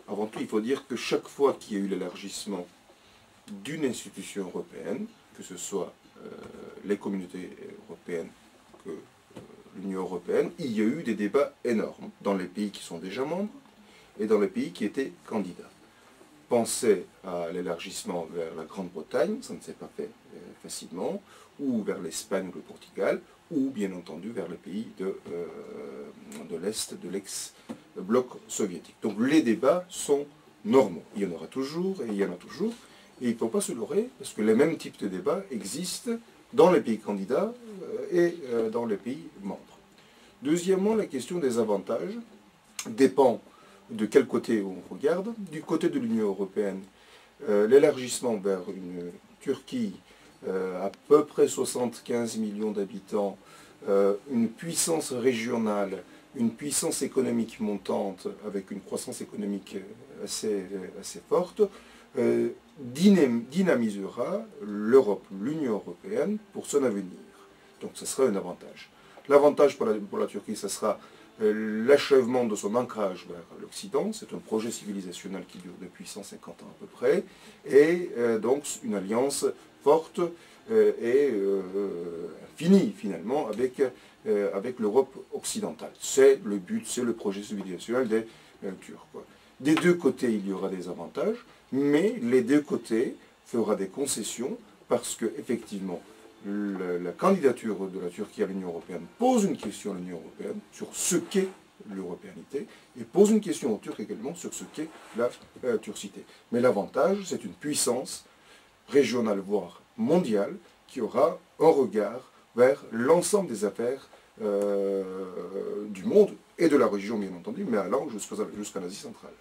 Avant tout, il faut dire que chaque fois qu'il y a eu l'élargissement d'une institution européenne, que ce soit les communautés européennes que l'Union européenne, il y a eu des débats énormes dans les pays qui sont déjà membres et dans les pays qui étaient candidats. Pensez à l'élargissement vers la Grande-Bretagne, ça ne s'est pas fait facilement, ou vers l'Espagne ou le Portugal, ou bien entendu vers les pays de l'Est, de l'ex-bloc soviétique. Donc les débats sont normaux. Il y en aura toujours, et il y en a toujours, et il ne faut pas se leurrer, parce que les mêmes types de débats existent dans les pays candidats et dans les pays membres. Deuxièmement, la question des avantages dépend de quel côté on regarde. Du côté de l'Union européenne, l'élargissement vers une Turquie à peu près 75 millions d'habitants, une puissance régionale, une puissance économique montante avec une croissance économique assez forte, dynamisera l'Europe, l'Union européenne pour son avenir. Donc ce sera un avantage. L'avantage pour la Turquie, ce sera l'achèvement de son ancrage vers l'Occident. C'est un projet civilisationnel qui dure depuis 150 ans à peu près, et donc une alliance forte et finie finalement avec l'Europe occidentale. C'est le but, c'est le projet civilisationnel des Turcs. Des deux côtés, il y aura des avantages, mais les deux côtés feront des concessions parce que effectivement, la candidature de la Turquie à l'Union européenne pose une question à l'Union européenne sur ce qu'est l'européanité et pose une question aux Turcs également sur ce qu'est la turcité. Mais l'avantage, c'est une puissance régionale, voire mondiale, qui aura un regard vers l'ensemble des affaires du monde et de la région, bien entendu, mais allant jusqu'en Asie centrale.